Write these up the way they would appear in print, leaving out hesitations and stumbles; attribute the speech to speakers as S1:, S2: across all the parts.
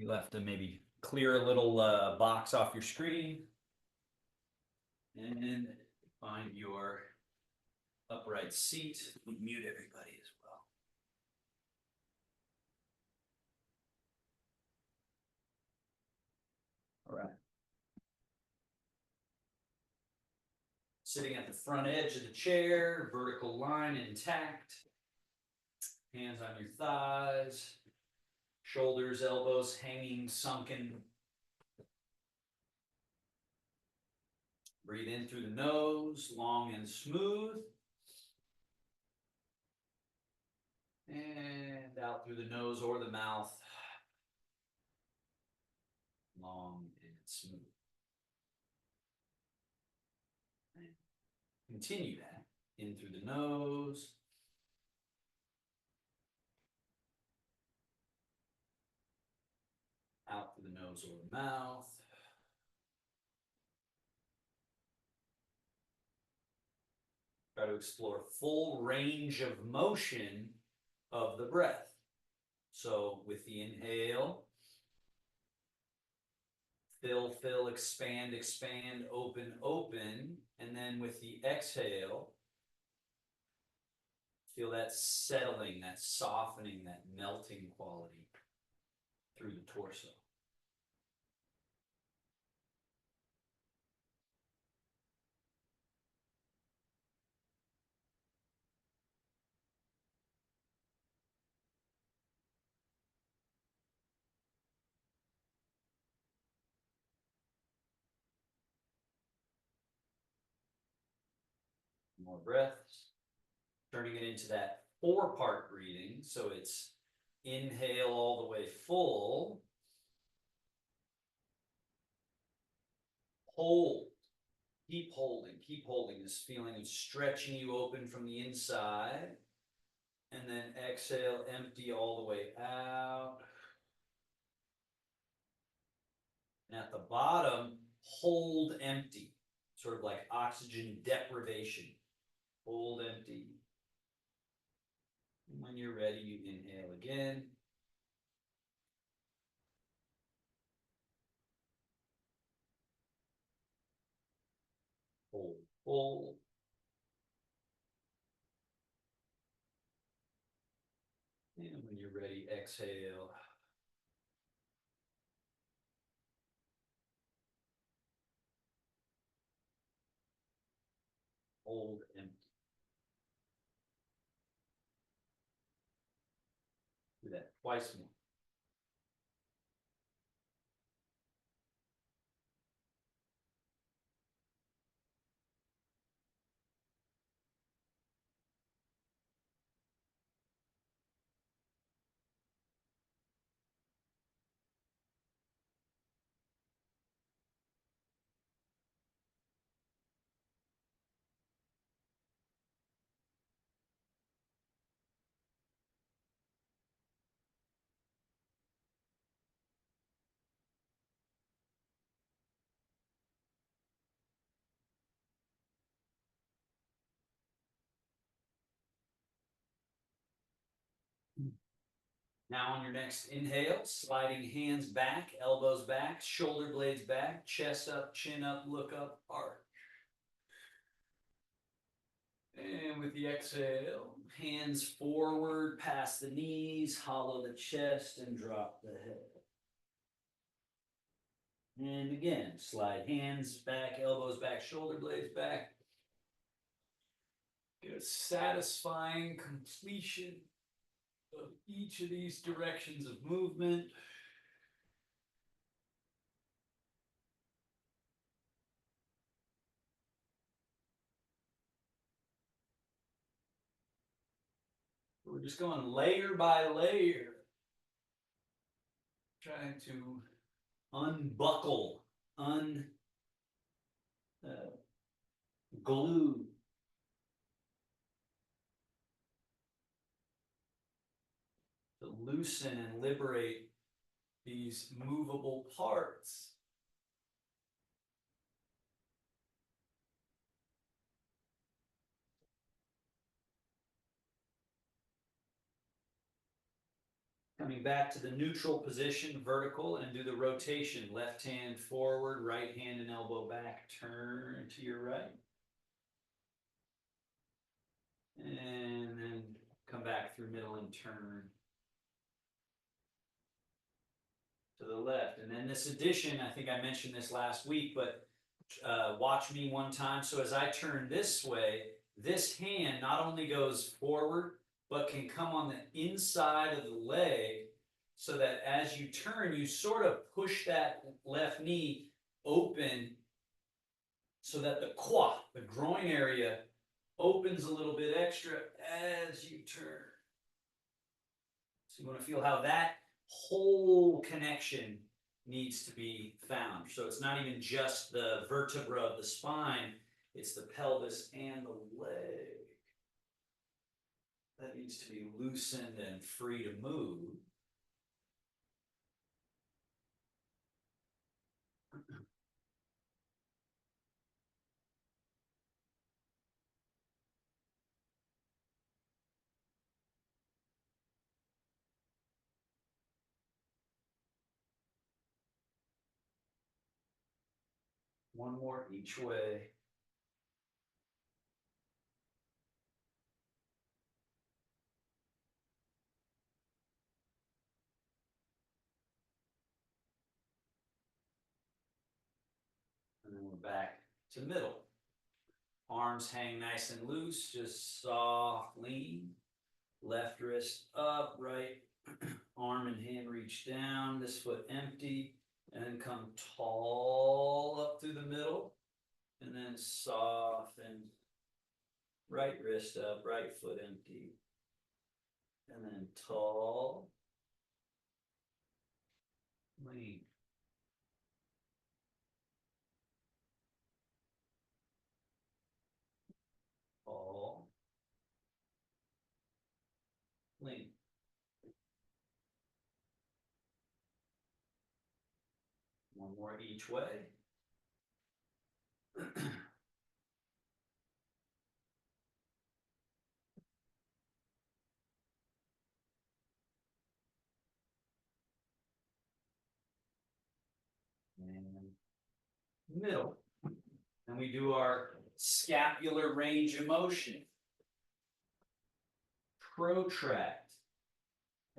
S1: You have to maybe clear a little box off your screen and find your upright seat. Mute everybody as well. All right. Sitting at the front edge of the chair, vertical line intact. Hands on your thighs, shoulders, elbows hanging, sunken. Breathe in through the nose, long and smooth. And out through the nose or the mouth, long and smooth. And continue that. In through the nose. Out through the nose or the mouth. Try to explore full range of motion of the breath. So with the inhale, fill, expand, open. And then with the exhale, feel that settling, that softening, that melting quality through the torso. More breaths. Turning it into that 4-part breathing. So it's inhale all the way full. Hold. Keep holding this feeling of stretching you open from the inside. And then exhale, empty all the way out. And at the bottom, hold empty. Sort of like oxygen deprivation. Hold empty. And when you're ready, you inhale again. Hold full. And when you're ready, exhale. Hold empty. Do that twice more. Now on your next inhale, sliding hands back, elbows back, shoulder blades back, chest up, chin up, look up, arch. And with the exhale, hands forward, past the knees, hollow the chest, and drop the head. And again, slide hands back, elbows back, shoulder blades back. Get a satisfying completion of each of these directions of movement. We're just going layer by layer, trying to unbuckle, glue. To loosen and liberate these movable parts. Coming back to the neutral position, vertical, and do the rotation. Left hand forward, right hand and elbow back, turn to your right. And then come back through middle and turn to the left. And then this addition, I think I mentioned this last week, but watch me one time. So as I turn this way, this hand not only goes forward, but can come on the inside of the leg so that as you turn, you sort of push that left knee open so that the quad, the groin area, opens a little bit extra as you turn. So you want to feel how that whole connection needs to be found. So it's not even just the vertebra of the spine, it's the pelvis and the leg. That needs to be loosened and free to move. One more each way. And then we're back to middle. Arms hang nice and loose, just soft, lean. Left wrist up, right arm and hand reach down, this foot empty, and then come tall up through the middle, and then soften. Right wrist up, right foot empty, and then tall, lean. Tall, lean. One more each way. And middle. And we do our scapular range of motion. Protract,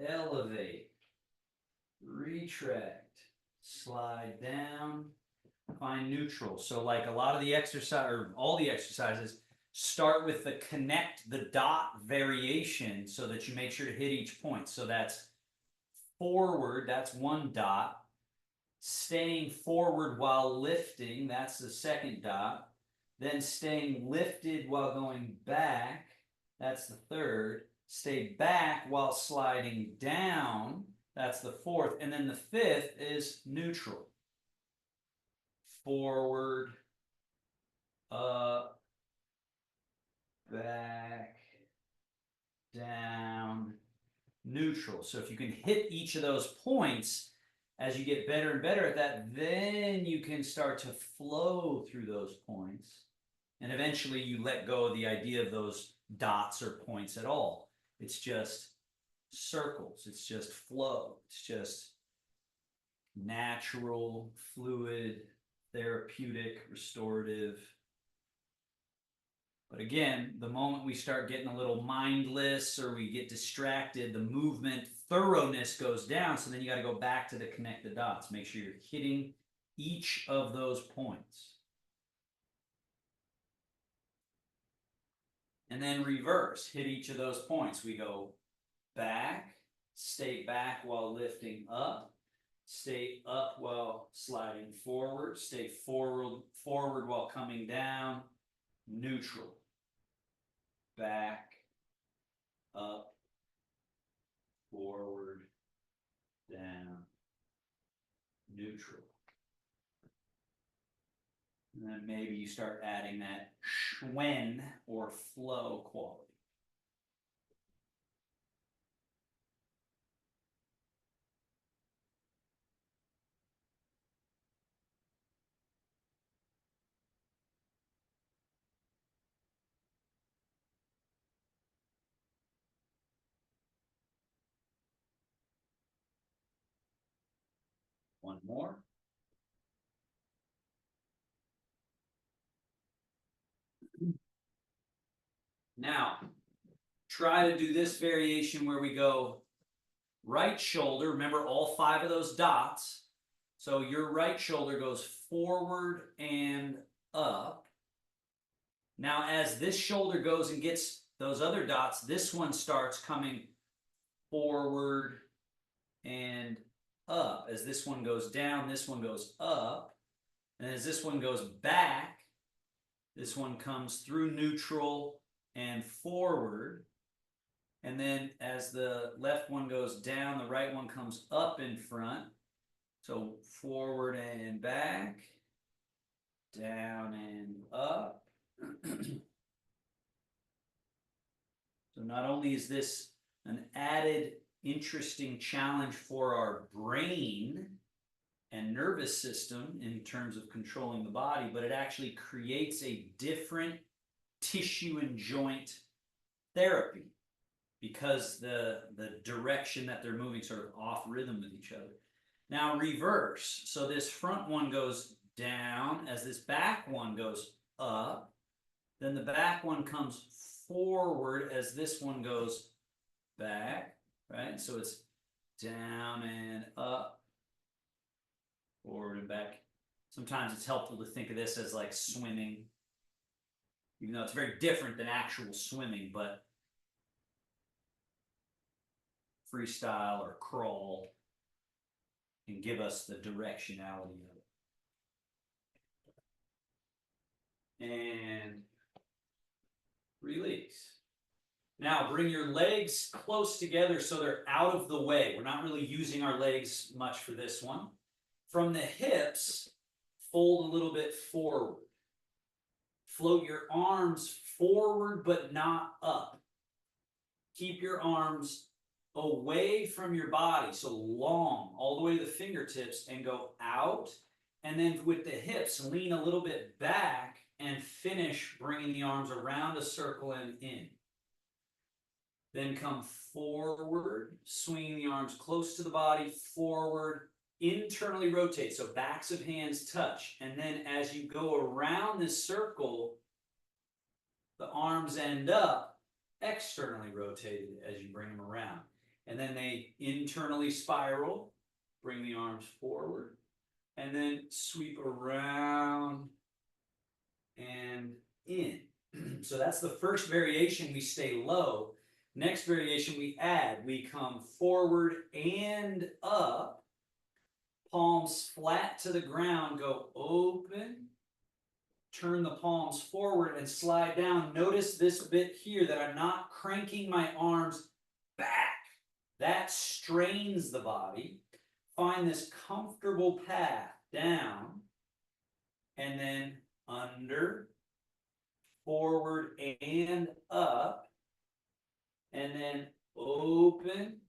S1: elevate, retract, slide down, find neutral. So like a lot of the exercise, or all the exercises, start with the connect the dot variation so that you make sure to hit each point. So that's forward, that's one dot. Staying forward while lifting, that's the second dot. Then staying lifted while going back, that's the third. Stay back while sliding down, that's the fourth. And then the fifth is neutral. Forward, up, back, down, neutral. So if you can hit each of those points, as you get better and better at that, then you can start to flow through those points. And eventually you let go of the idea of those dots or points at all. It's just circles. It's just flow. It's just natural, fluid, therapeutic, restorative. But again, the moment we start getting a little mindless or we get distracted, the movement thoroughness goes down. So then you got to go back to the connect the dots. Make sure you're hitting each of those points. And then reverse, hit each of those points. We go back, stay back while lifting up, stay up while sliding forward, stay forward while coming down, neutral, back, up, forward, down, neutral. And then maybe you start adding that Schwen or flow quality. One more. Now, try to do this variation where we go right shoulder. Remember all 5 of those dots. So your right shoulder goes forward and up. Now, as this shoulder goes and gets those other dots, this one starts coming forward and up. As this one goes down, this one goes up. And as this one goes back, this one comes through neutral and forward. And then as the left one goes down, the right one comes up in front. So forward and back, down and up. So not only is this an added interesting challenge for our brain and nervous system in terms of controlling the body, but it actually creates a different tissue and joint therapy because the direction that they're moving sort of off rhythm with each other. Now reverse. So this front one goes down as this back one goes up. Then the back one comes forward as this one goes back, right? So it's down and up, forward and back. Sometimes it's helpful to think of this as like swimming, even though it's very different than actual swimming, but freestyle or crawl can give us the directionality of it. And release. Now bring your legs close together so they're out of the way. We're not really using our legs much for this one. From the hips, fold a little bit forward. Float your arms forward but not up. Keep your arms away from your body, so long, all the way to the fingertips, and go out. And then with the hips, lean a little bit back and finish bringing the arms around a circle and in. Then come forward, swinging the arms close to the body, forward, internally rotate, so backs of hands touch. And then as you go around this circle, the arms end up externally rotated as you bring them around. And then they internally spiral, bring the arms forward, and then sweep around and in. So that's the first variation. We stay low. Next variation we add. We come forward and up. Palms flat to the ground. Go open. Turn the palms forward and slide down. Notice this bit here that I'm not cranking my arms back. That strains the body. Find this comfortable path down and then under, forward and up, and then open.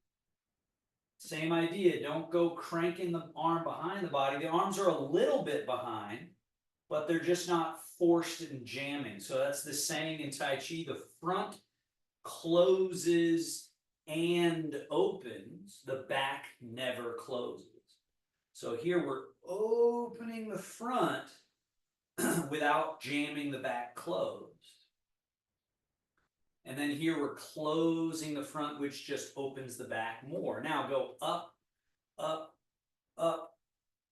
S1: Same idea. Don't go cranking the arm behind the body. The arms are a little bit behind, but they're just not forced and jamming. So that's the saying in Tai Chi, the front closes and opens, the back never closes. So here we're opening the front without jamming the back closed. And then here we're closing the front, which just opens the back more. Now go up, up, up,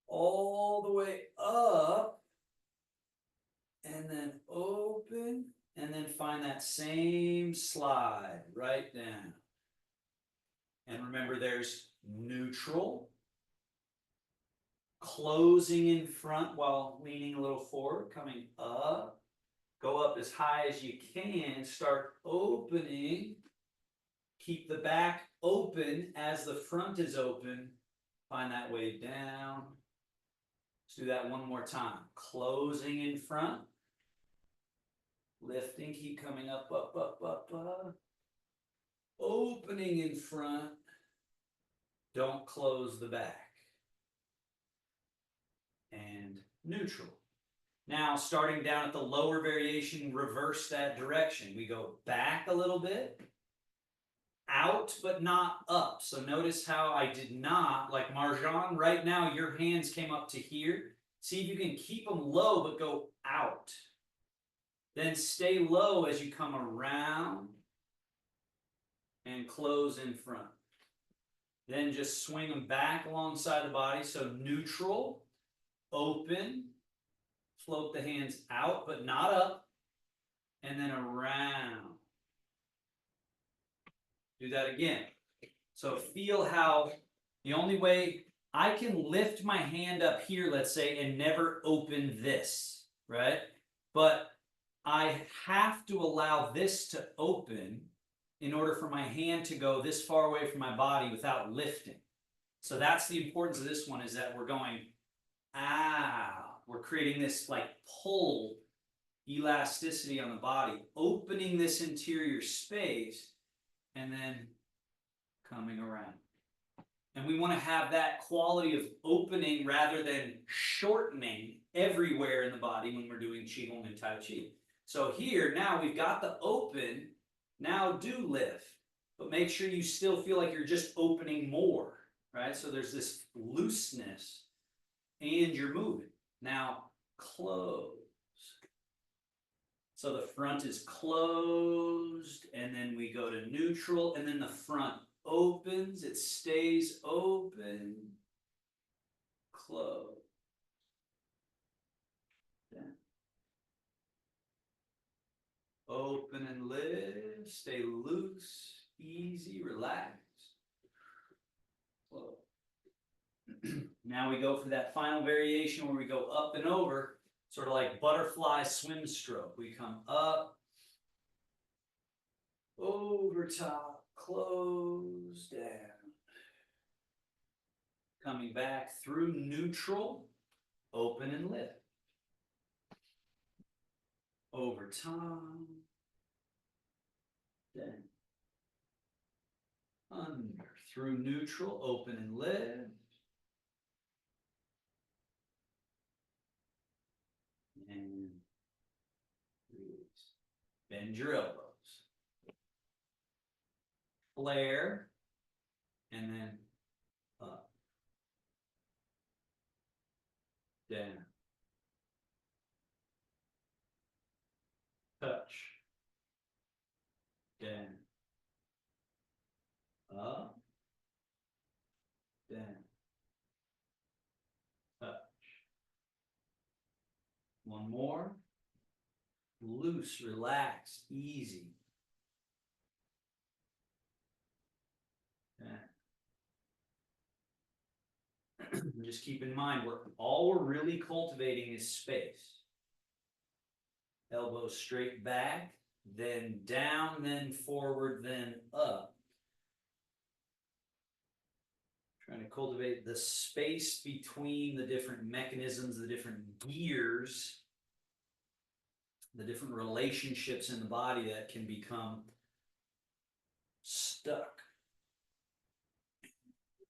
S1: all the way up, and then open, and then find that same slide right down. And remember, there's neutral, closing in front while leaning a little forward, coming up, go up as high as you can, start opening, keep the back open as the front is open, find that way down. Let's do that one more time. Closing in front, lifting, keep coming up, up, up, up, up. Opening in front, don't close the back. And neutral. Now, starting down at the lower variation, reverse that direction. We go back a little bit, out, but not up. So notice how I did not, like Marjan, right now your hands came up to here. See if you can keep them low, but go out. Then stay low as you come around and close in front. Then just swing them back alongside the body. So neutral, open, float the hands out, but not up, and then around. Do that again. So feel how the only way I can lift my hand up here, let's say, and never open this, right? But I have to allow this to open in order for my hand to go this far away from my body without lifting. So that's the importance of this one, is that we're going, we're creating this like pull elasticity on the body, opening this interior space, and then coming around. And we want to have that quality of opening rather than shortening everywhere in the body when we're doing Qigong and Tai Chi. So here, now we've got the open, now do lift, but make sure you still feel like you're just opening more, right? So there's this looseness and you're moving. Now, close. So the front is closed, and then we go to neutral, and then the front opens, it stays open, close. Then open and lift, stay loose, easy, relaxed, close. Now we go for that final variation where we go up and over, sort of like butterfly swim stroke. We come up, over top, close, down. Coming back through neutral, open and lift. Over top, then under, through neutral, open and lift. And release. Bend your elbows. Flare, and then up, down, touch, down, up, down, touch. One more. Loose, relax, easy. Just keep in mind, all we're really cultivating is space. Elbows straight back, then down, then forward, then up. Trying to cultivate the space between the different mechanisms, the different gears, the different relationships in the body that can become stuck.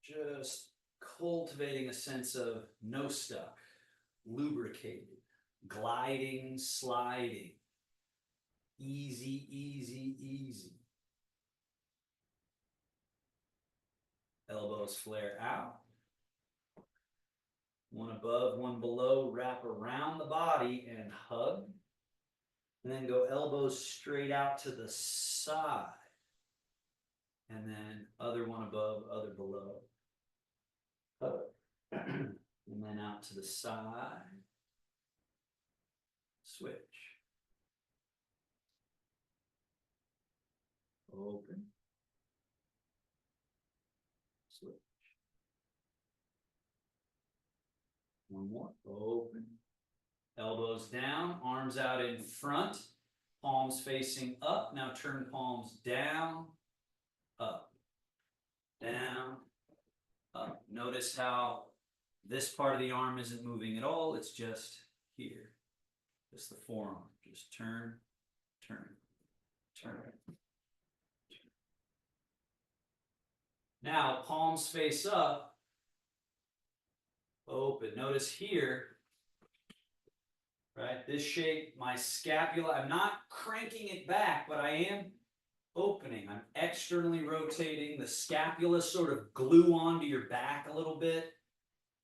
S1: Just cultivating a sense of no stuck, lubricated, gliding, sliding, easy, easy, easy. Elbows flare out. One above, one below, wrap around the body and hug. And then go elbows straight out to the side. And then other one above, other below. Hug. And then out to the side. Switch. Open. Switch. One more. Open. Elbows down, arms out in front, palms facing up. Now turn palms down, up, down, up. Notice how this part of the arm isn't moving at all. It's just here. Just the forearm. Just turn, turn, turn. Now, palms face up, open. Notice here, right, this shape, my scapula, I'm not cranking it back, but I am opening. I'm externally rotating. The scapula sort of glue onto your back a little bit.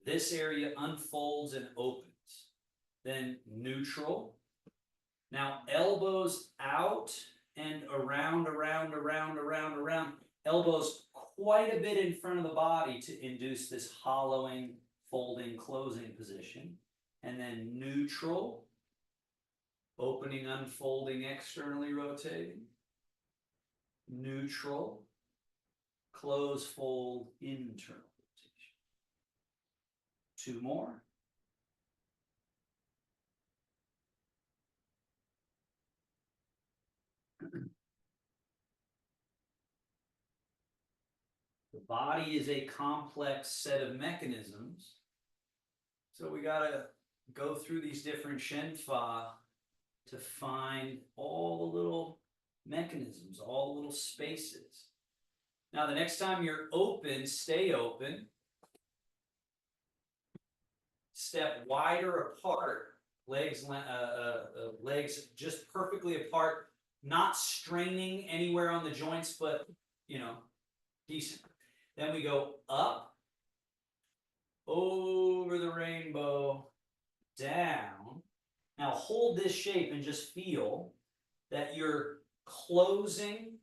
S1: This area unfolds and opens. Then neutral. Now elbows out and around. Elbows quite a bit in front of the body to induce this hollowing, folding, closing position. And then neutral. Opening, unfolding, externally rotating. Neutral. Close, fold, internal rotation. 2 more. The body is a complex set of mechanisms. So we got to go through these different Shen Fa to find all the little mechanisms, all the little spaces. Now, the next time you're open, stay open. Step wider apart, legs just perfectly apart, not straining anywhere on the joints, but, you know, decent. Then we go up, over the rainbow, down. Now hold this shape and just feel that you're closing,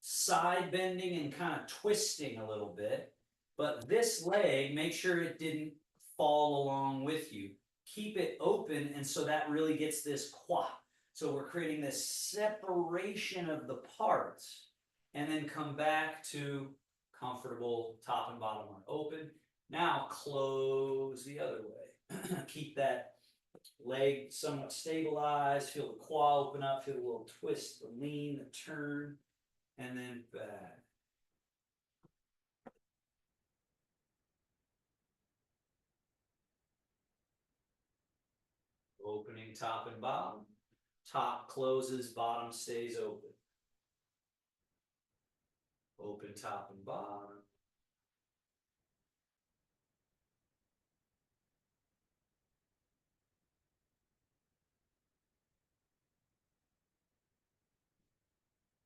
S1: side bending, and kind of twisting a little bit. But this leg, make sure it didn't fall along with you. Keep it open, and so that really gets this qua. So we're creating this separation of the parts, and then come back to comfortable top and bottom are open. Now close the other way. Keep that leg somewhat stabilized, feel the qua open up, feel the little twist, the lean, the turn, and then back. Opening top and bottom. Top closes, bottom stays open. Open top and bottom.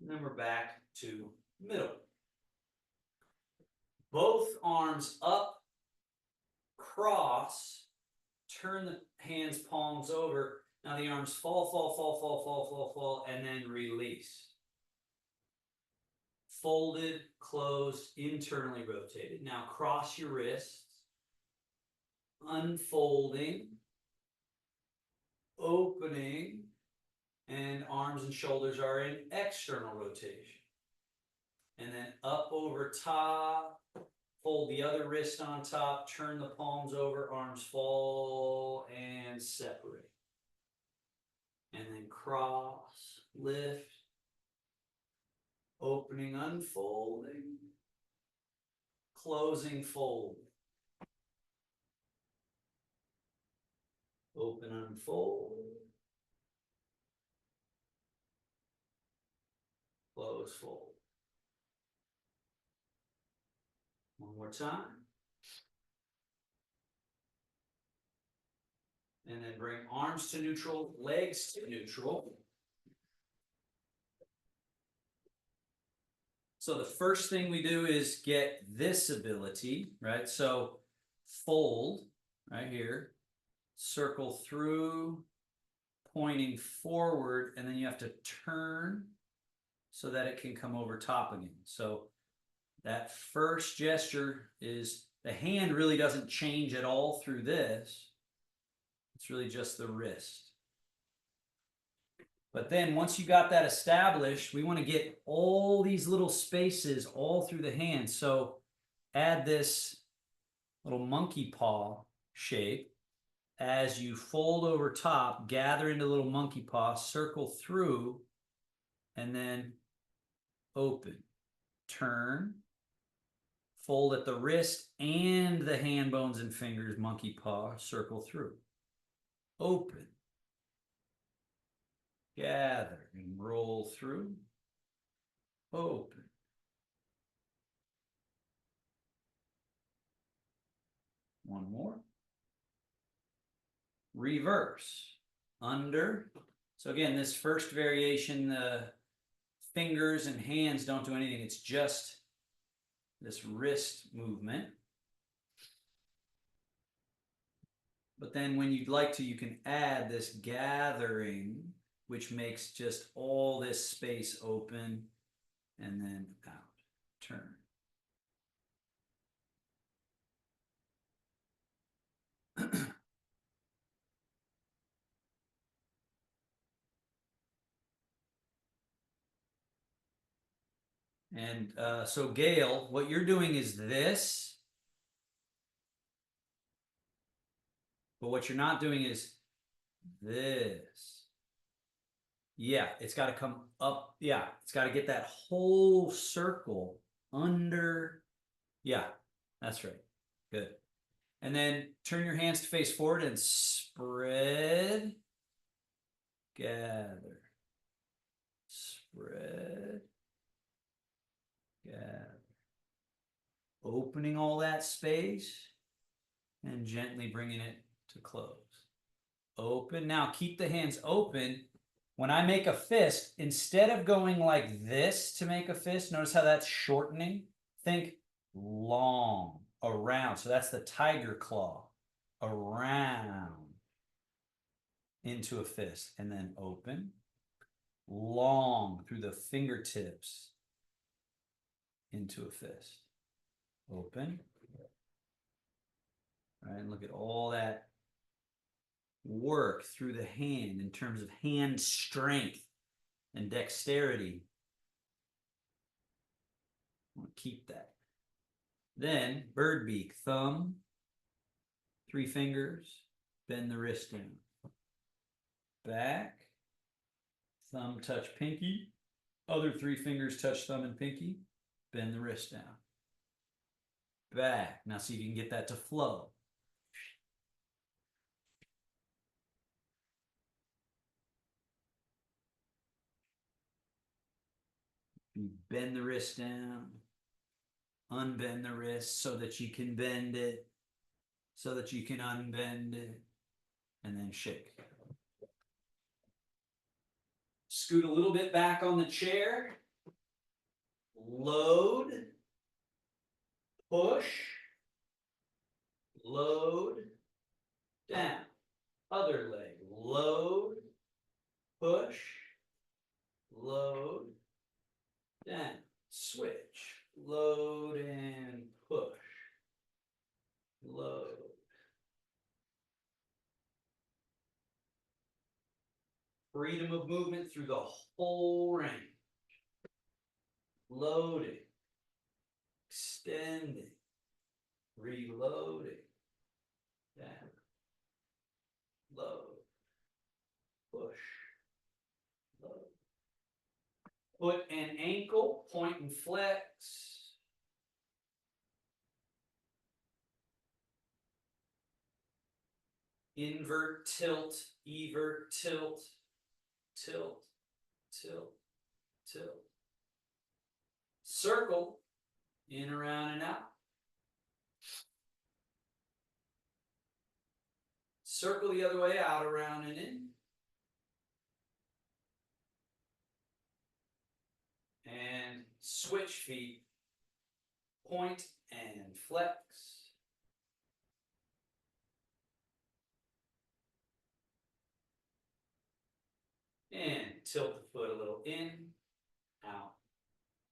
S1: And then we're back to middle. Both arms up, cross, turn the hands, palms over. Now the arms fall, and then release. Folded, closed, internally rotated. Now cross your wrists, unfolding, opening, and arms and shoulders are in external rotation. And then up over top, fold the other wrist on top, turn the palms over, arms fall, and separate. And then cross, lift, opening, unfolding, closing, fold. Open, unfold, close, fold. One more time. And then bring arms to neutral, legs to neutral. So the first thing we do is get this ability, right? So fold right here, circle through, pointing forward, and then you have to turn so that it can come over top again. So that first gesture is, the hand really doesn't change at all through this. It's really just the wrist. But then once you got that established, we want to get all these little spaces all through the hand. So add this little monkey paw shape. As you fold over top, gather into little monkey paw, circle through, and then open. Turn. Fold at the wrist and the hand bones and fingers, monkey paw, circle through. Open. Gather and roll through. Open. One more. Reverse. Under. So again, this first variation, the fingers and hands don't do anything. It's just this wrist movement. But then when you'd like to, you can add this gathering, which makes just all this space open and then out. Turn. And so Gail, what you're doing is this, but what you're not doing is this. Yeah, it's got to come up. Yeah, it's got to get that whole circle under. Yeah, that's right. Good. And then turn your hands to face forward and spread, gather, spread, gather. Opening all that space and gently bringing it to close. Open. Now keep the hands open. When I make a fist, instead of going like this to make a fist, notice how that's shortening. Think long, around. So that's the tiger claw. Around into a fist. And then open. Long through the fingertips into a fist. Open. All right, and look at all that work through the hand in terms of hand strength and dexterity. I want to keep that. Then bird beak, thumb, 3 fingers, bend the wrist down. Back, thumb touch pinky, other 3 fingers touch thumb and pinky, bend the wrist down. Back. Now see if you can get that to flow. You bend the wrist down, unbend the wrist so that you can bend it, so that you can unbend it, and then shake. Scoot a little bit back on the chair. Load, push, load, down. Other leg, load, push, load, down. Switch, load and push, load. Freedom of movement through the whole range. Loading, extending, reloading, down, load, push, load. Foot and ankle, point and flex. Invert, tilt, evert, tilt, tilt, tilt, tilt. Circle, in, around, and out. Circle the other way, out, around, and in. And switch feet, point and flex. And tilt the foot a little in, out,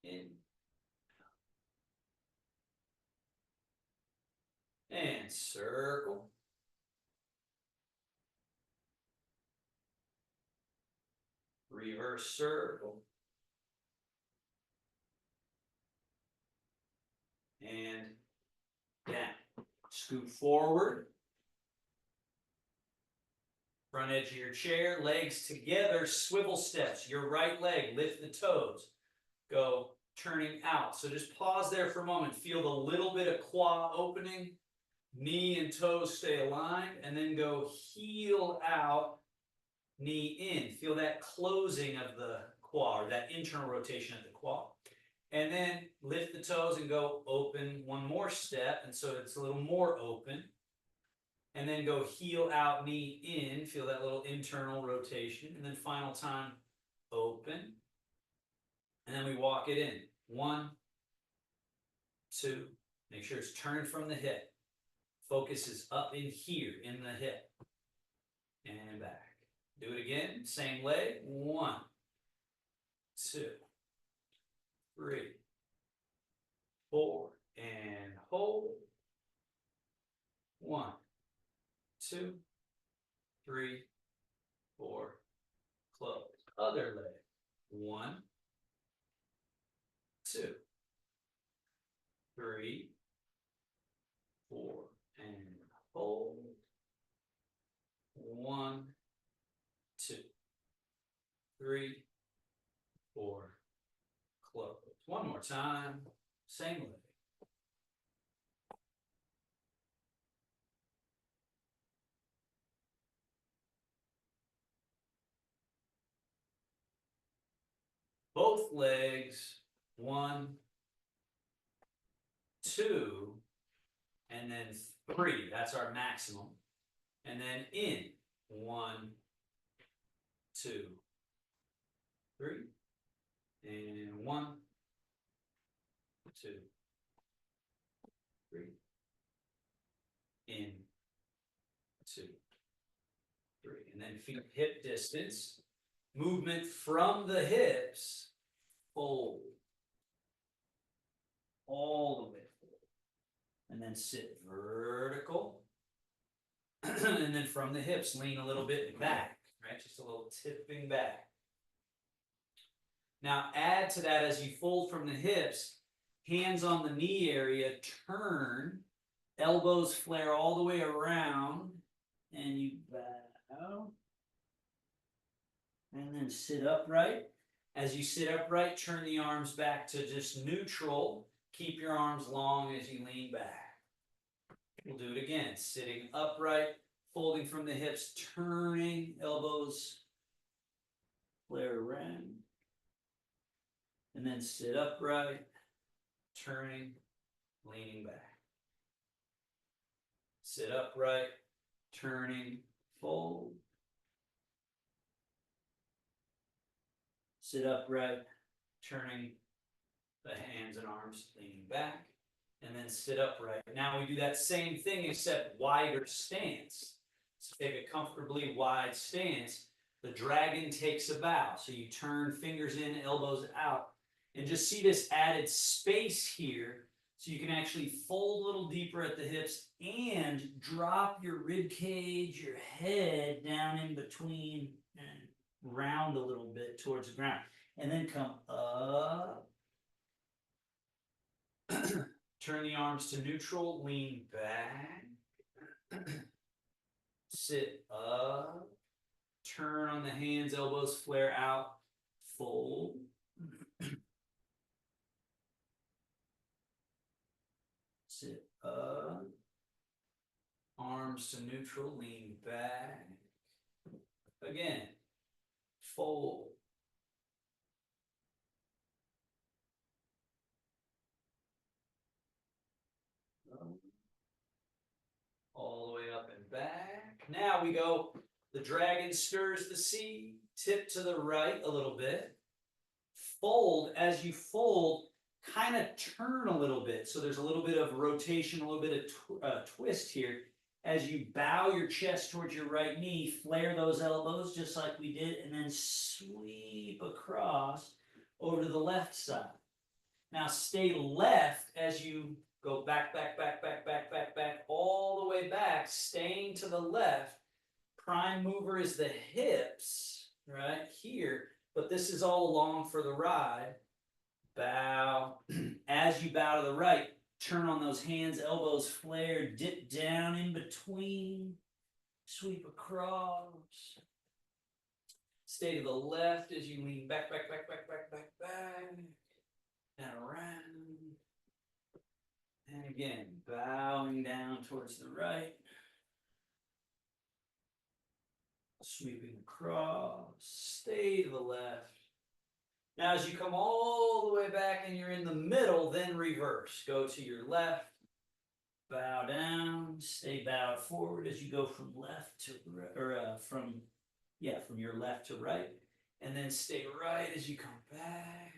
S1: in, out. And circle. Reverse circle. And down. Scoot forward. Front edge of your chair, legs together, swivel steps. Your right leg, lift the toes. Go turning out. So just pause there for a moment. Feel the little bit of quad opening. Knee and toes stay aligned. And then go heel out, knee in. Feel that closing of the quad, or that internal rotation of the quad. And then lift the toes and go open one more step. And so it's a little more open. And then go heel out, knee in. Feel that little internal rotation. And then final time, open. And then we walk it in. 1, 2. Make sure it's turned from the hip. Focus is up in here, in the hip. And back. Do it again. Same leg. 1, 2, 3, 4. And hold. 1, 2, 3, 4. Close. Other leg. 1, 2, 3, 4. And hold. 1, 2, 3, 4. Close. One more time. Same leg. Both legs. 1, 2, and then 3. That's our maximum. And then in. 1, 2, 3. And 1, 2, 3. In. 2, 3. And then feet hip distance. Movement from the hips. Fold. All the way forward. And then sit vertical. And then from the hips, lean a little bit back, right? Just a little tipping back. Now add to that as you fold from the hips, hands on the knee area, turn, elbows flare all the way around, and you bow. And then sit upright. As you sit upright, turn the arms back to just neutral. Keep your arms long as you lean back. We'll do it again. Sitting upright, folding from the hips, turning, elbows flare around. And then sit upright, turning, leaning back. Sit upright, turning, fold. Sit upright, turning the hands and arms, leaning back. And then sit upright. Now we do that same thing except wider stance. So take a comfortably wide stance. The dragon takes a bow. So you turn fingers in, elbows out. And just see this added space here. So you can actually fold a little deeper at the hips and drop your rib cage, your head down in between and round a little bit towards the ground. And then come up. Turn the arms to neutral, lean back, sit up, turn on the hands, elbows flare out, fold. Sit up, arms to neutral, lean back. Again, fold. All the way up and back. Now we go, the dragon stirs the sea, tip to the right a little bit. Fold, as you fold, kind of turn a little bit. So there's a little bit of rotation, a little bit of twist here. As you bow your chest towards your right knee, flare those elbows just like we did, and then sweep across over to the left side. Now stay left as you go back, back, back, back, back, back, back, all the way back, staying to the left. Prime mover is the hips, right here, but this is all along for the ride. Bow. As you bow to the right, turn on those hands, elbows flare, dip down in between, sweep across. Stay to the left as you lean back, back, back, back, back, back, back, and around. And again, bowing down towards the right. Sweeping across, stay to the left. Now as you come all the way back and you're in the middle, then reverse. Go to your left, bow down, stay bowed forward as you go from left to right, or from your left to right. And then stay right as you come back.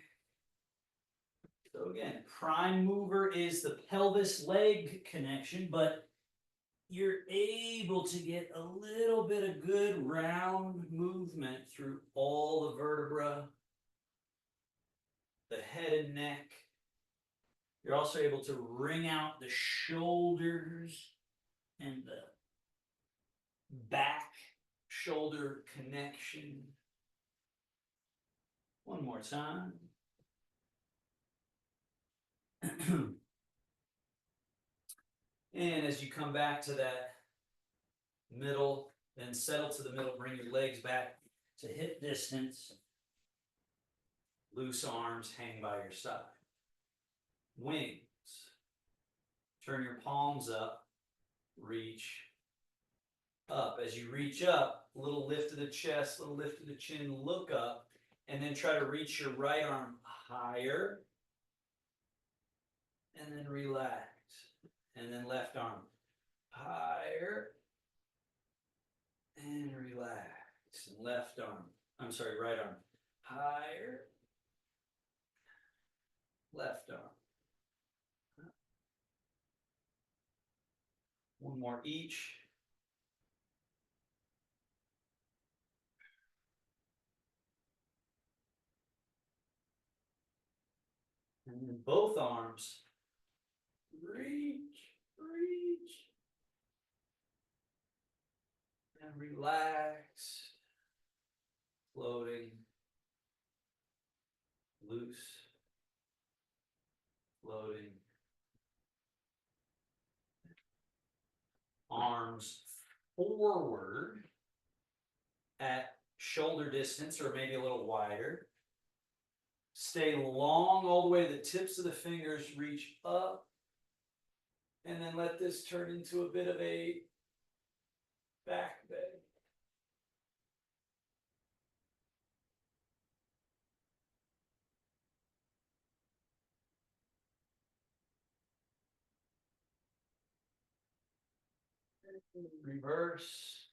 S1: So again, prime mover is the pelvis leg connection, but you're able to get a little bit of good round movement through all the vertebra, the head and neck. You're also able to wring out the shoulders and the back shoulder connection. One more time. And as you come back to that middle, then settle to the middle, bring your legs back to hip distance. Loose arms hang by your side. Wings. Turn your palms up, reach up. As you reach up, a little lift of the chest, a little lift of the chin, look up, and then try to reach your right arm higher, and then relax. And then left arm higher, and relax. And left arm, I'm sorry, right arm higher, left arm. One more each. And then both arms, reach, reach, and relax, floating, loose, floating. Arms forward at shoulder distance or maybe a little wider. Stay long all the way, the tips of the fingers reach up. And then let this turn into a bit of a back bend. Reverse.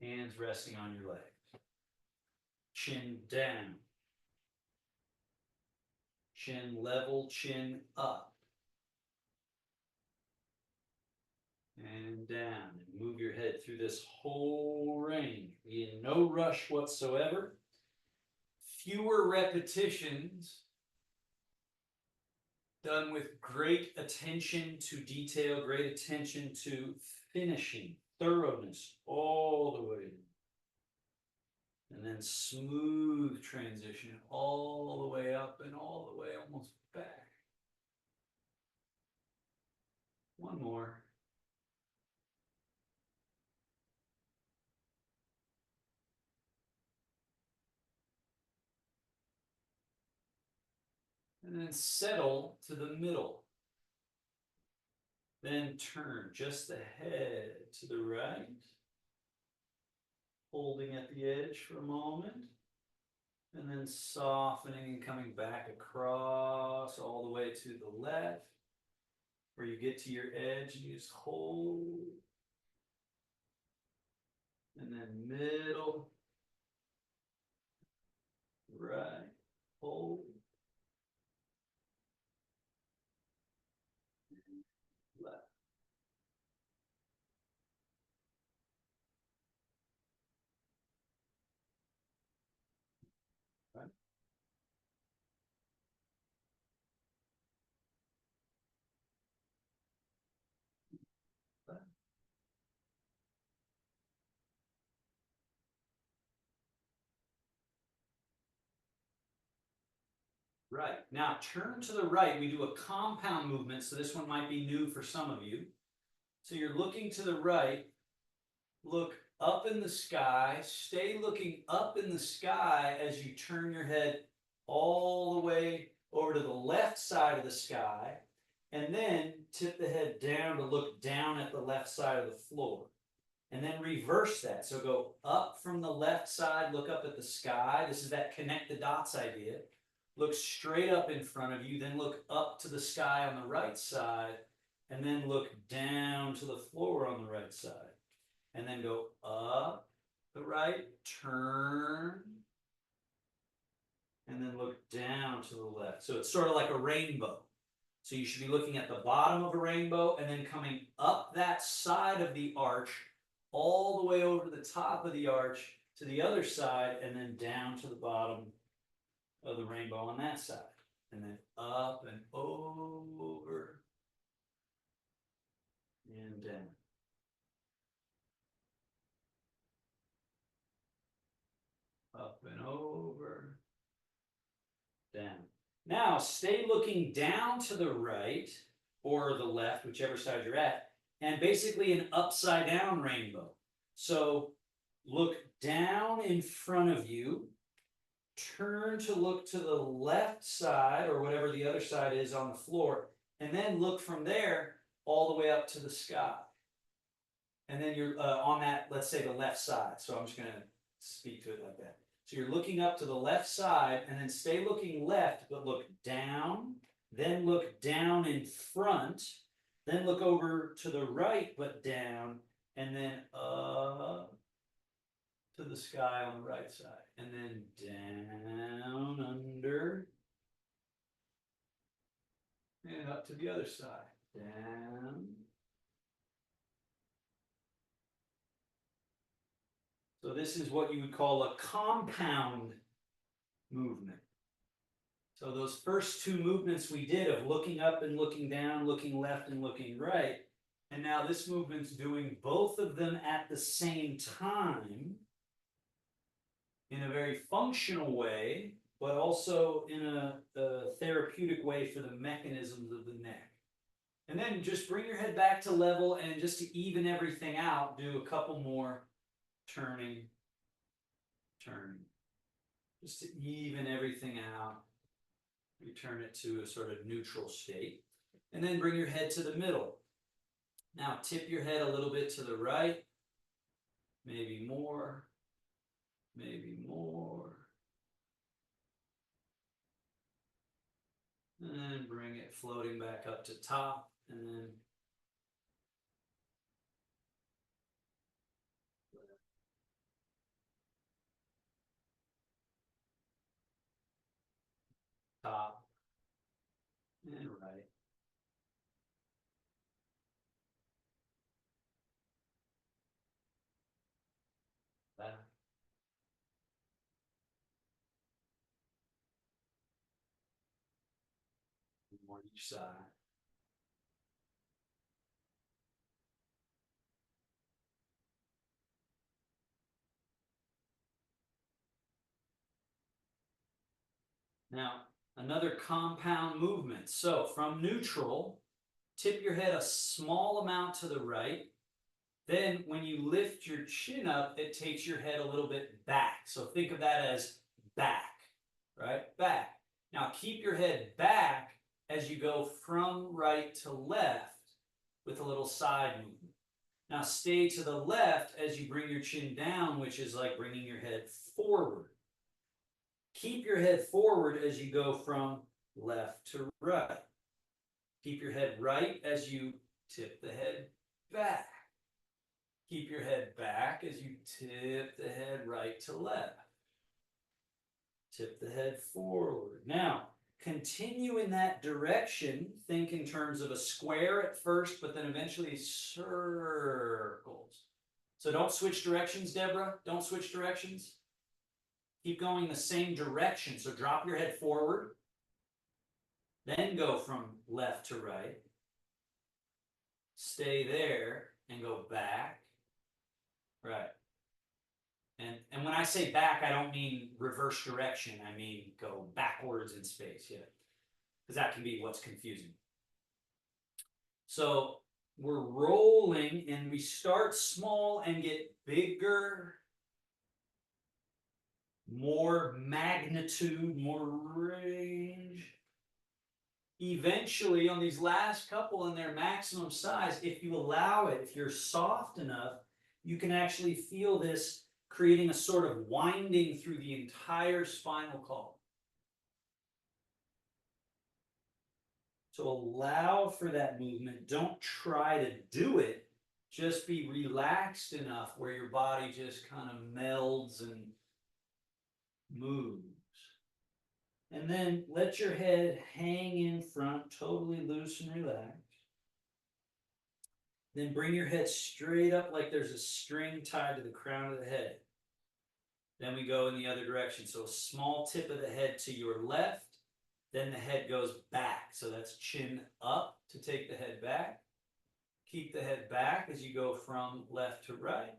S1: Hands resting on your legs. Chin down. Chin level, chin up. And down. And move your head through this whole range. Be in no rush whatsoever. Fewer repetitions. Done with great attention to detail, great attention to finishing, thoroughness all the way. And then smooth transition all the way up and all the way almost back. One more. And then settle to the middle. Then turn just the head to the right. Holding at the edge for a moment. And then softening and coming back across all the way to the left. Where you get to your edge and you just hold. And then middle. Right. Hold. Left. Right. Left. Right. Now turn to the right. We do a compound movement, so this one might be new for some of you. So you're looking to the right. Look up in the sky. Stay looking up in the sky as you turn your head all the way over to the left side of the sky. And then tip the head down to look down at the left side of the floor. And then reverse that. So go up from the left side, look up at the sky. This is that connect the dots idea. Look straight up in front of you, then look up to the sky on the right side, and then look down to the floor on the right side. And then go up the right, turn, and then look down to the left. So it's sort of like a rainbow. So you should be looking at the bottom of a rainbow and then coming up that side of the arch all the way over to the top of the arch to the other side and then down to the bottom of the rainbow on that side. And then up and over and down. Up and over, down. Now stay looking down to the right or the left, whichever side you're at, and basically an upside down rainbow. So look down in front of you, turn to look to the left side or whatever the other side is on the floor, and then look from there all the way up to the sky. And then you're on that, let's say the left side. So I'm just going to speak to it like that. So you're looking up to the left side and then stay looking left, but look down, then look down in front, then look over to the right, but down, and then up to the sky on the right side, and then down under, and up to the other side, down. So this is what you would call a compound movement. So those first two movements we did of looking up and looking down, looking left and looking right, and now this movement's doing both of them at the same time in a very functional way, but also in a therapeutic way for the mechanisms of the neck. And then just bring your head back to level, and just to even everything out, do a couple more turning, just to even everything out. Return it to a sort of neutral state, and then bring your head to the middle. Now tip your head a little bit to the right, maybe more, and then bring it floating back up to top, and then top and right. Back. More each side. Now, another compound movement. So from neutral, tip your head a small amount to the right. Then when you lift your chin up, it takes your head a little bit back. So think of that as back, right? Back. Now keep your head back as you go from right to left with a little side movement. Now stay to the left as you bring your chin down, which is like bringing your head forward. Keep your head forward as you go from left to right. Keep your head right as you tip the head back. Keep your head back as you tip the head right to left. Tip the head forward. Now, continue in that direction. Think in terms of a square at first, but then eventually circles. So don't switch directions, Deborah. Don't switch directions. Keep going the same direction. So drop your head forward. Then go from left to right. Stay there and go back. Right. And when I say back, I don't mean reverse direction. I mean go backwards in space, yeah. Because that can be what's confusing. So we're rolling, and we start small and get bigger, more magnitude, more range. Eventually, on these last couple in their maximum size, if you allow it, if you're soft enough, you can actually feel this creating a sort of winding through the entire spinal column. So allow for that movement. Don't try to do it. Just be relaxed enough where your body just kind of melds and moves. And then let your head hang in front, totally loose and relaxed. Then bring your head straight up like there's a string tied to the crown of the head. Then we go in the other direction. So a small tip of the head to your left, then the head goes back. So that's chin up to take the head back. Keep the head back as you go from left to right,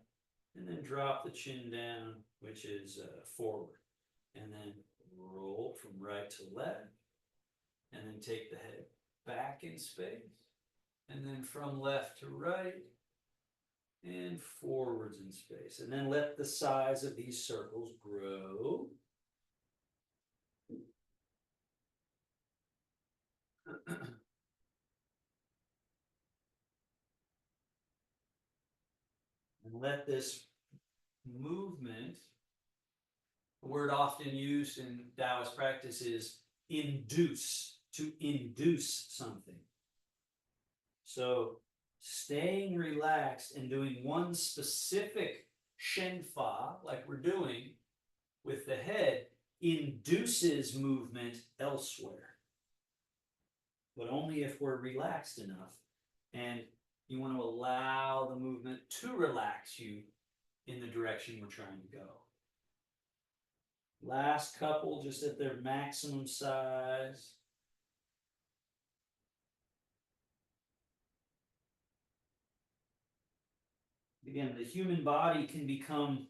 S1: and then drop the chin down, which is forward. And then roll from right to left, and then take the head back in space, and then from left to right, and forwards in space. And then let the size of these circles grow. And let this movement, a word often used in Taoist practice is induce, to induce something. So staying relaxed and doing one specific Shen Fa, like we're doing with the head, induces movement elsewhere. But only if we're relaxed enough. And you want to allow the movement to relax you in the direction we're trying to go. Last couple, just at their maximum size. Again, the human body can become,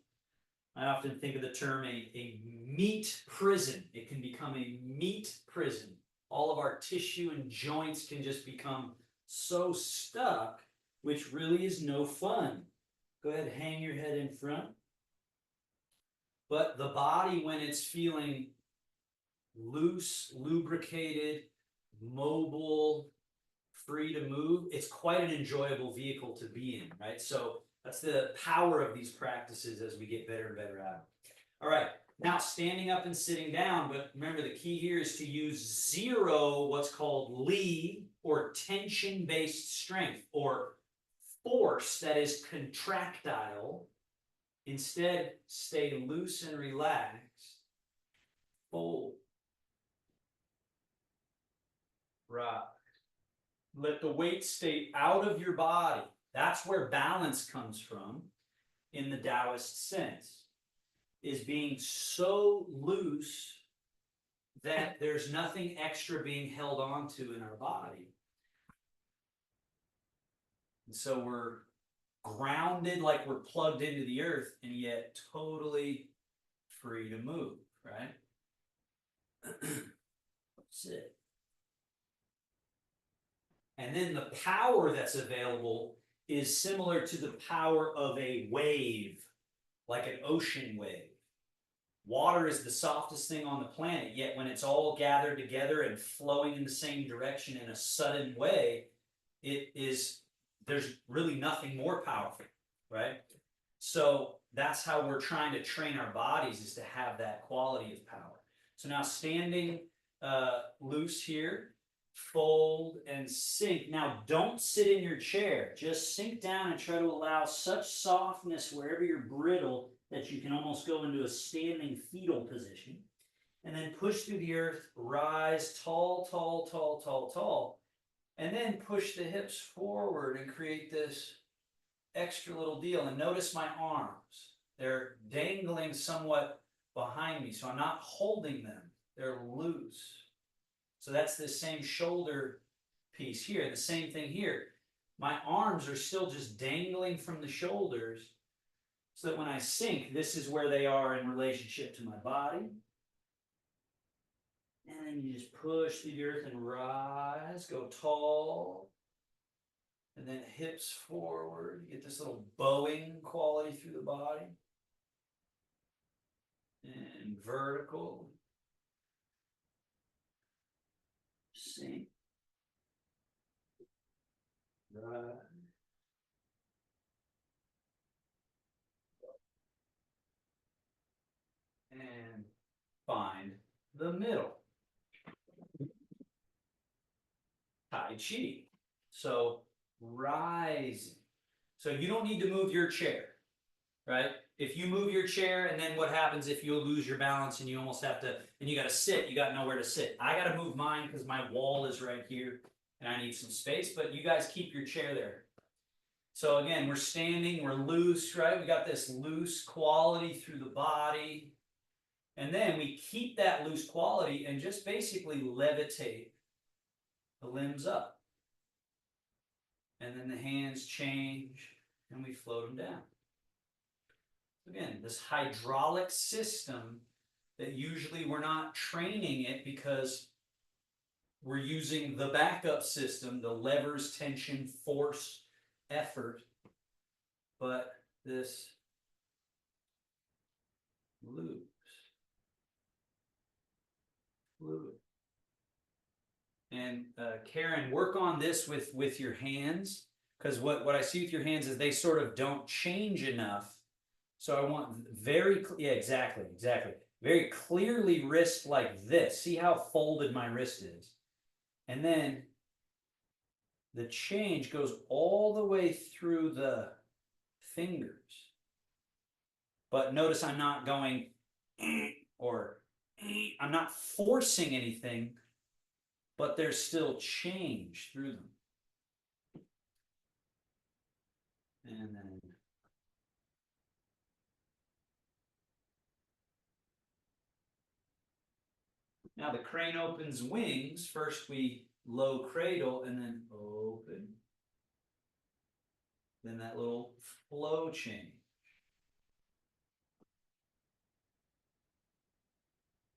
S1: I often think of the term, a meat prison. It can become a meat prison. All of our tissue and joints can just become so stuck, which really is no fun. Go ahead, hang your head in front. But the body, when it's feeling loose, lubricated, mobile, free to move, it's quite an enjoyable vehicle to be in, right? So that's the power of these practices as we get better and better at it. All right, now standing up and sitting down, but remember the key here is to use zero, what's called Li, or tension-based strength, or force that is contractile. Instead, stay loose and relaxed. Fold. Rock. Let the weight stay out of your body. That's where balance comes from in the Taoist sense, is being so loose that there's nothing extra being held on to in our body. And so we're grounded like we're plugged into the earth and yet totally free to move, right? That's it. And then the power that's available is similar to the power of a wave, like an ocean wave. Water is the softest thing on the planet, yet when it's all gathered together and flowing in the same direction in a sudden way, there's really nothing more powerful, right? So that's how we're trying to train our bodies, is to have that quality of power. So now standing loose here, fold and sink. Now don't sit in your chair, just sink down and try to allow such softness wherever you're brittle that you can almost go into a standing fetal position. And then push through the earth, rise tall, tall, tall, tall, tall. And then push the hips forward and create this extra little deal. And notice my arms. They're dangling somewhat behind me, so I'm not holding them. They're loose. So that's the same shoulder piece here. The same thing here. My arms are still just dangling from the shoulders, so that when I sink, this is where they are in relationship to my body. And then you just push through the earth and rise, go tall. And then hips forward. You get this little bowing quality through the body. And vertical. Sink. Rise. And find the middle. Tai Chi. So rising. So you don't need to move your chair. right? If you move your chair, and then what happens if you lose your balance and you almost have to, and you got to sit, you got nowhere to sit. I got to move mine because my wall is right here and I need some space, but you guys keep your chair there. So again, we're standing, we're loose, right? We got this loose quality through the body. And then we keep that loose quality and just basically levitate the limbs up. And then the hands change and we float them down. Again, this hydraulic system that usually we're not training it because we're using the backup system, the levers, tension, force, effort, but this loose, fluid. And Karen, work on this with your hands, because what I see with your hands is they sort of don't change enough. So I want yeah, exactly. Very clearly wrist like this. See how folded my wrist is. And then the change goes all the way through the fingers. But notice I'm not going or I'm not forcing anything, but there's still change through them. And then now the crane opens wings. First we low cradle and then open. Then that little flow change.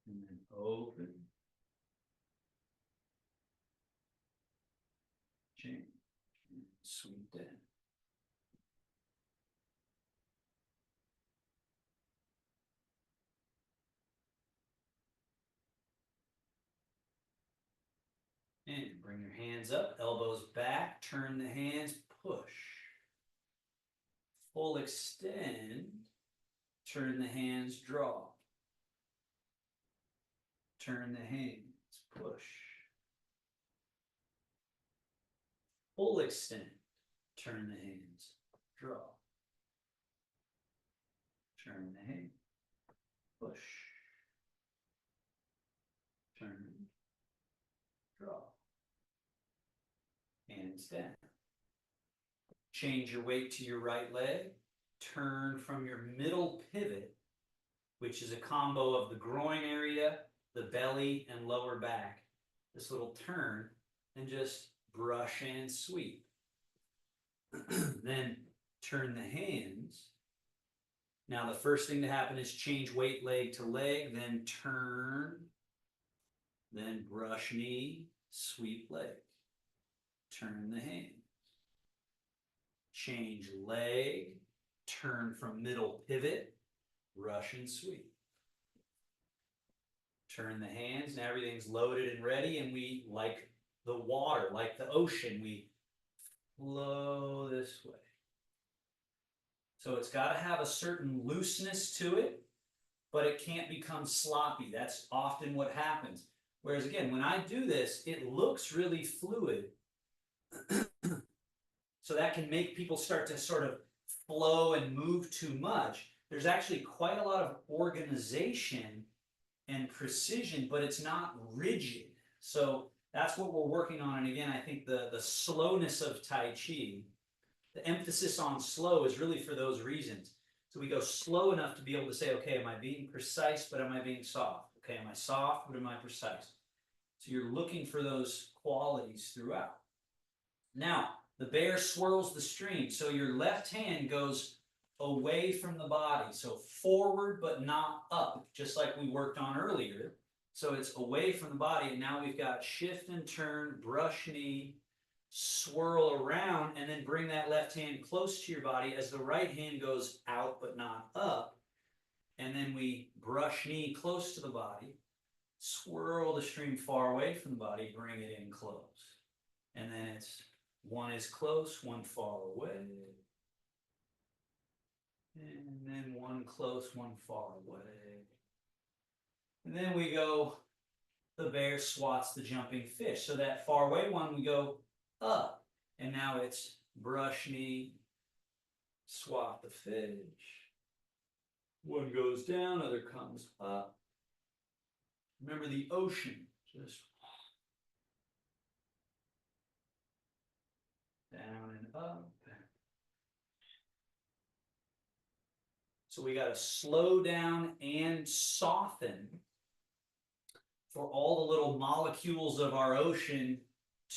S1: And then open. Change. And sweep down. And bring your hands up, elbows back, turn the hands, push. Full extend, turn the hands, draw. Turn the hands, push. Full extend, turn the hands, draw. Turn the hands, push. Turn, draw. Hands down. Change your weight to your right leg. Turn from your middle pivot, which is a combo of the groin area, the belly, and lower back. This little turn, and just brush and sweep. Then turn the hands. Now the first thing to happen is change weight leg to leg, then turn, then brush knee, sweep leg. Turn the hands. Change leg, turn from middle pivot, brush and sweep. Turn the hands, now everything's loaded and ready, and we, like the water, like the ocean, we flow this way. So it's got to have a certain looseness to it, but it can't become sloppy. That's often what happens. Whereas again, when I do this, it looks really fluid. So that can make people start to sort of flow and move too much. There's actually quite a lot of organization and precision, but it's not rigid. So that's what we're working on. And again, I think the slowness of Tai Chi, the emphasis on slow is really for those reasons. So we go slow enough to be able to say, okay, am I being precise, but am I being soft? Okay, am I soft, but am I precise? So you're looking for those qualities throughout. Now, the bear swirls the stream. So your left hand goes away from the body. So forward, but not up, just like we worked on earlier. So it's away from the body. And now we've got shift and turn, brush knee, swirl around, and then bring that left hand close to your body as the right hand goes out, but not up. And then we brush knee close to the body, swirl the stream far away from the body, bring it in close. And then it's one is close, one far away. And then one close, one far away. And then we go, the bear swats the jumping fish. So that far away one, we go up. And now it's brush knee, swat the fish. One goes down, other comes up. Remember the ocean, just down and up. So we got to slow down and soften for all the little molecules of our ocean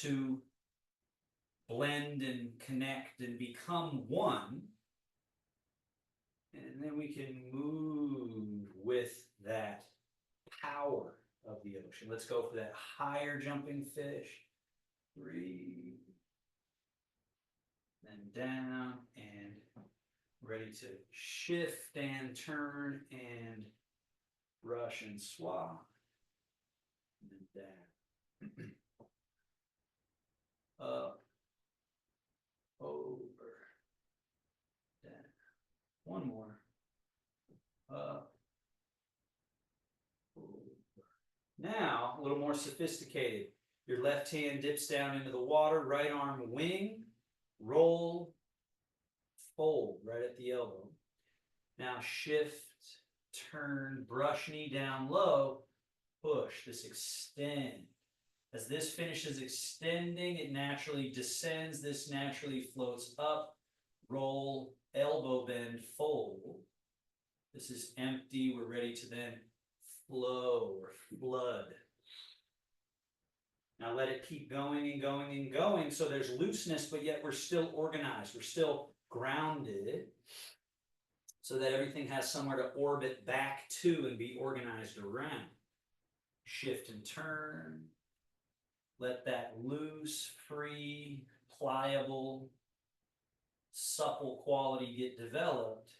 S1: to blend and connect and become one. And then we can move with that power of the ocean. Let's go for that higher jumping fish. 3. Then down and ready to shift and turn and brush and swap. And then down. Up. Over. Down. One more. Up. Over. Now, a little more sophisticated. Your left hand dips down into the water, right arm wing, roll, fold right at the elbow. Now shift, turn, brush knee down low, push. This extend. As this finishes extending, it naturally descends. This naturally floats up, roll, elbow bend, fold. This is empty. We're ready to then flow or flood. Now let it keep going and going and going. So there's looseness, but yet we're still organized. We're still grounded so that everything has somewhere to orbit back to and be organized around. Shift and turn. Let that loose, free, pliable, supple quality get developed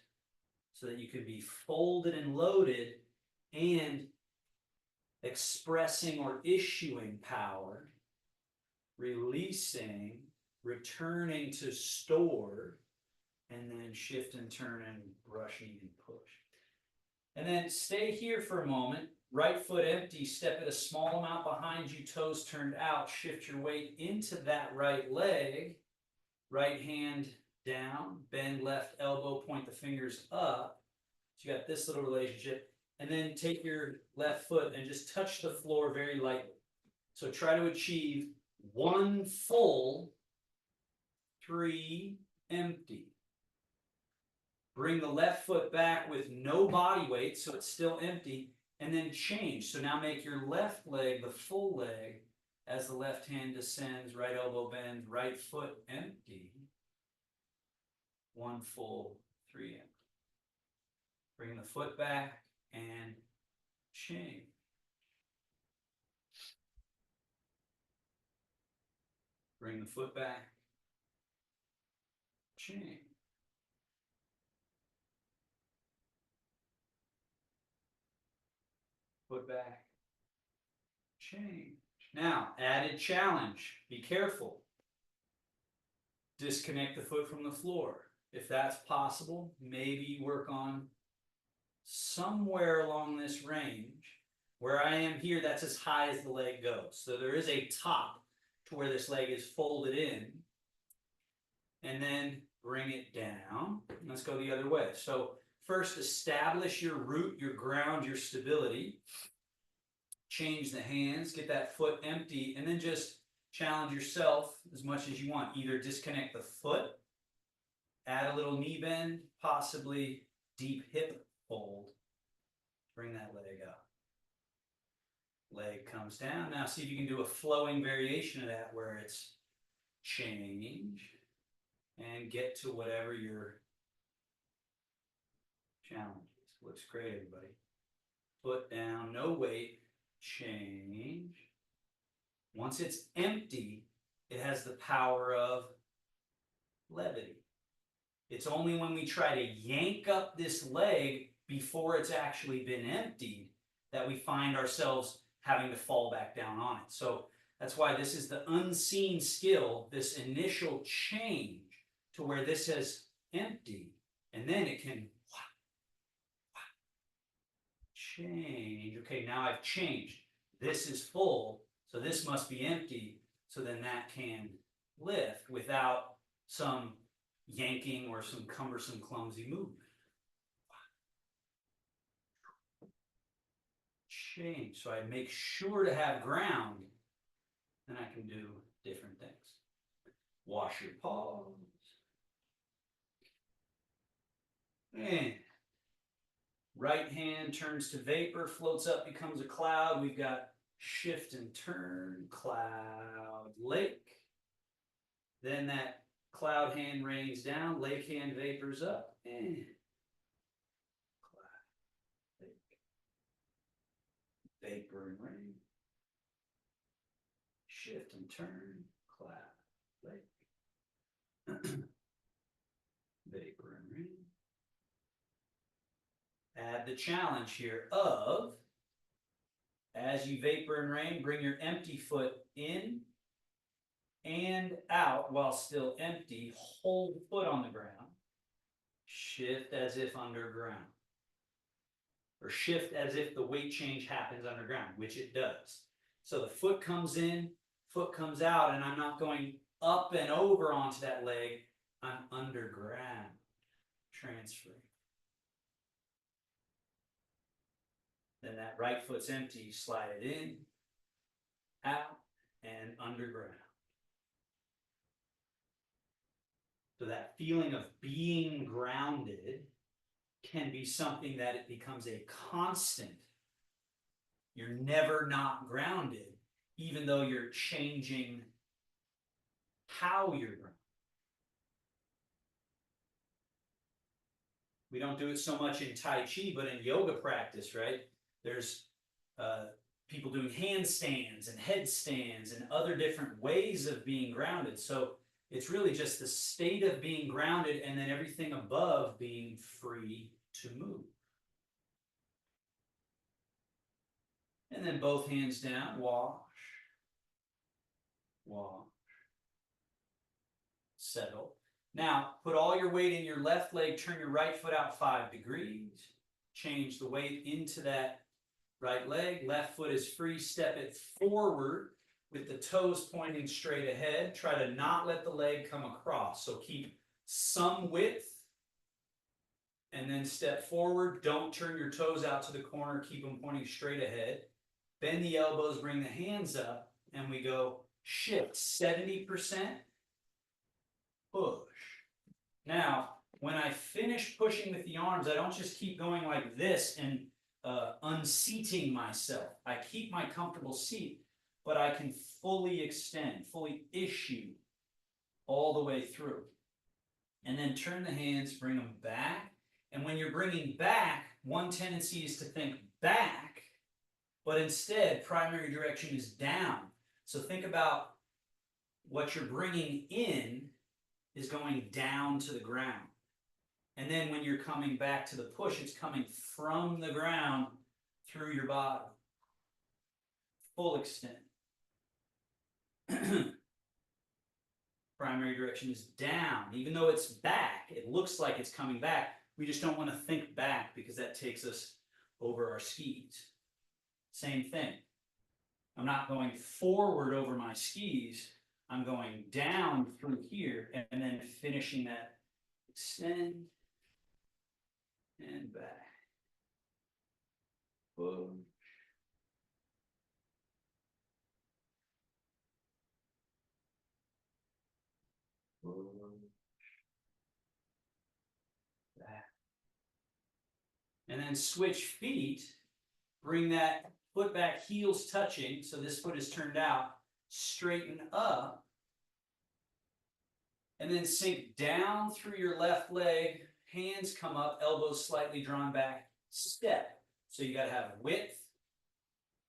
S1: so that you can be folded and loaded and expressing or issuing power, releasing, returning to stored, and then shift and turn and brushing and push. And then stay here for a moment. Right foot empty, step it a small amount behind you, toes turned out, shift your weight into that right leg, right hand down, bend left elbow, point the fingers up. So you got this little relationship. And then take your left foot and just touch the floor very lightly. So try to achieve 1 full, 3 empty. Bring the left foot back with no body weight, so it's still empty, and then change. So now make your left leg the full leg as the left hand descends, right elbow bend, right foot empty. 1 full, 3 empty. Bring the foot back and change. Bring the foot back, change. Foot back, change. Now, added challenge. Be careful. Disconnect the foot from the floor. If that's possible, maybe work on somewhere along this range. Where I am here, that's as high as the leg goes. So there is a top to where this leg is folded in. And then bring it down. Let's go the other way. So first, establish your root, your ground, your stability. Change the hands, get that foot empty, and then just challenge yourself as much as you want. Either disconnect the foot, add a little knee bend, possibly deep hip fold. Bring that leg up. Leg comes down. Now see if you can do a flowing variation of that where it's change and get to whatever your challenge is. Looks great, everybody. Foot down, no weight, change. Once it's empty, it has the power of levity. It's only when we try to yank up this leg before it's actually been emptied that we find ourselves having to fall back down on it. So that's why this is the unseen skill, this initial change to where this has emptied, and then it can change. Okay, now I've changed. This is full, so this must be empty, so then that can lift without some yanking or some cumbersome, clumsy movement. change. So I make sure to have ground, and I can do different things. Wash your paws. And right hand turns to vapor, floats up, becomes a cloud. We've got shift and turn, cloud, lake. Then that cloud hand rains down, lake hand vapors up, and cloud, lake, vapor and rain. Shift and turn, cloud, lake, vapor and rain. Add the challenge here of, as you vapor and rain, bring your empty foot in and out while still empty. Hold foot on the ground. Shift as if underground. Or shift as if the weight change happens underground, which it does. So the foot comes in, foot comes out, and I'm not going up and over onto that leg. I'm underground, transferring. Then that right foot's empty, slide it in, out, and underground. So that feeling of being grounded can be something that it becomes a constant. You're never not grounded, even though you're changing how you're grounded. We don't do it so much in Tai Chi, but in yoga practice, right? There's people doing handstands and headstands and other different ways of being grounded. So it's really just the state of being grounded and then everything above being free to move. And then both hands down, wash, wash, settle. Now, put all your weight in your left leg, turn your right foot out 5 degrees, change the weight into that right leg, left foot is free, step it forward with the toes pointing straight ahead. Try to not let the leg come across, so keep some width, and then step forward. Don't turn your toes out to the corner, keep them pointing straight ahead. Bend the elbows, bring the hands up, and we go shift 70%, push. Now, when I finish pushing with the arms, I don't just keep going like this and unseating myself. I keep my comfortable seat, but I can fully extend, fully issue all the way through. And then turn the hands, bring them back. And when you're bringing back, one tendency is to think back, but instead, primary direction is down. So think about what you're bringing in is going down to the ground. And then when you're coming back to the push, it's coming from the ground through your body. Full extent. Primary direction is down. Even though it's back, it looks like it's coming back. We just don't want to think back because that takes us over our skis. Same thing. I'm not going forward over my skis. I'm going down through here and then finishing that extend and back. Push. Push. Back. And then switch feet. Bring that foot back, heels touching. So this foot is turned out. Straighten up. And then sink down through your left leg. Hands come up, elbows slightly drawn back. Step. So you got to have width,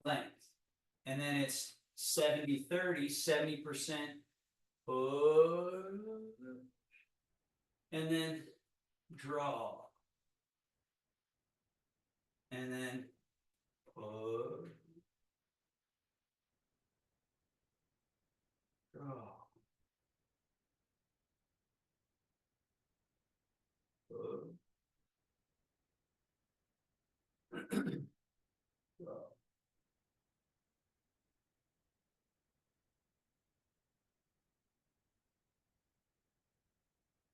S1: length. And then it's 70-30, 70% push. And then draw. And then push. Draw.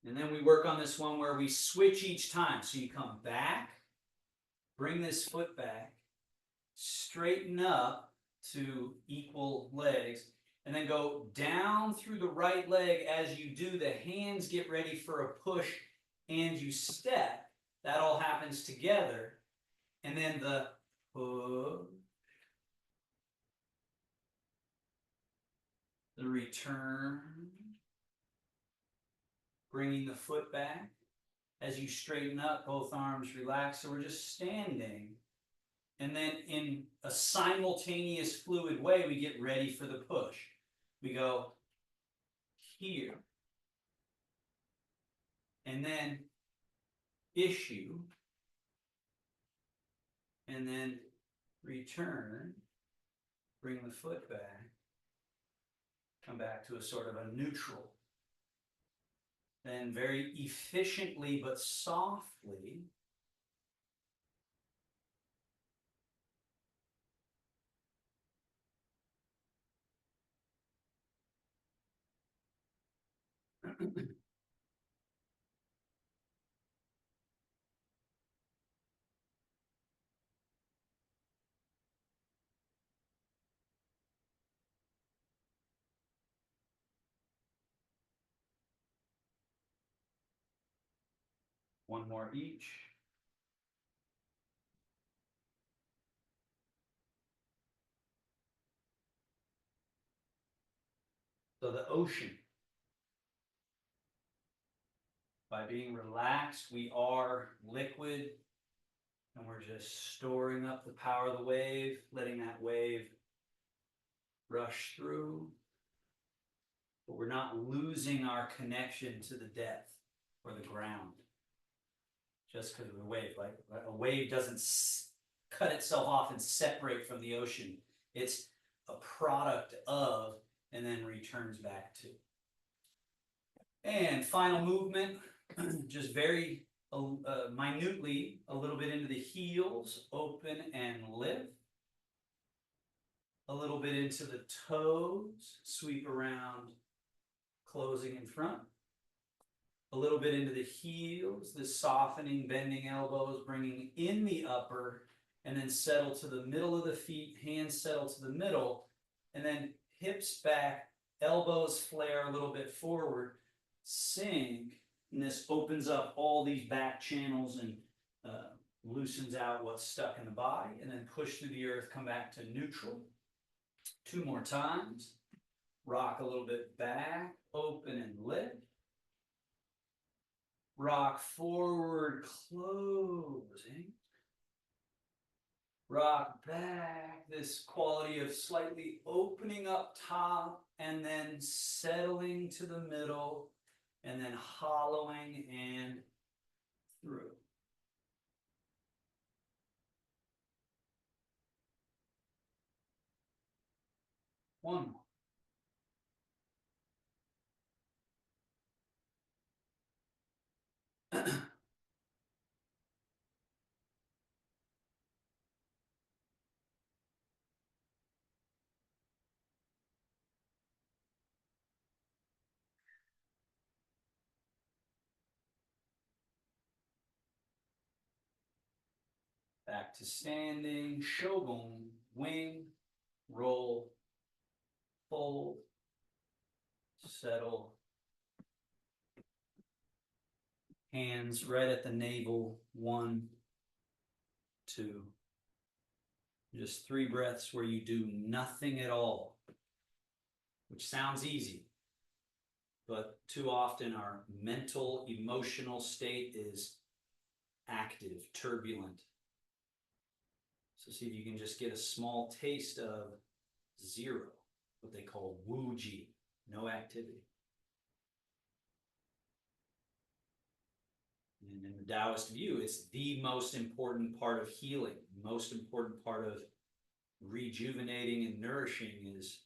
S1: And then we work on this one where we switch each time. So you come back, bring this foot back, straighten up to equal legs, and then go down through the right leg. As you do, the hands get ready for a push and you step. That all happens together. And then the push, the return, bringing the foot back. As you straighten up, both arms relax. So we're just standing. And then in a simultaneous fluid way, we get ready for the push. We go here. And then issue. And then return. Bring the foot back. Come back to a sort of a neutral. Then very efficiently but softly, one more each. So the ocean. By being relaxed, we are liquid, and we're just storing up the power of the wave, letting that wave rush through. But we're not losing our connection to the depth or the ground just because of the wave. Like a wave doesn't cut itself off and separate from the ocean. It's a product of, and then returns back to. And final movement, just very minutely, a little bit into the heels, open and lift. A little bit into the toes, sweep around, closing in front. A little bit into the heels, the softening, bending elbows, bringing in the upper, and then settle to the middle of the feet, hands settle to the middle, and then hips back, elbows flare a little bit forward, sink, and this opens up all these back channels and loosens out what's stuck in the body, and then push through the earth, come back to neutral. 2 more times. Rock a little bit back, open and lift. Rock forward, closing. Rock back, this quality of slightly opening up top and then settling to the middle and then hollowing and through. One more. Back to standing, shogun, wing, roll, fold, settle. Hands right at the navel, 1, 2. Just 3 breaths where you do nothing at all, which sounds easy, but too often our mental, emotional state is active, turbulent. So see if you can just get a small taste of 0, what they call wuji, no activity. And in the Taoist view, it's the most important part of healing, most important part of rejuvenating and nourishing is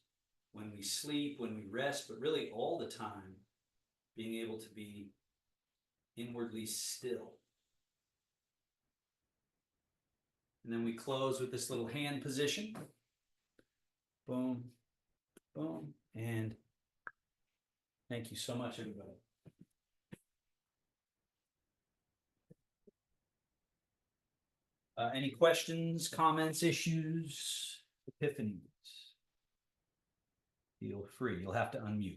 S1: when we sleep, when we rest, but really all the time, being able to be inwardly still. And then we close with this little hand position. Boom, boom, and thank you so much, everybody. Any questions, comments, issues, epiphanies? Feel free. You'll have to unmute.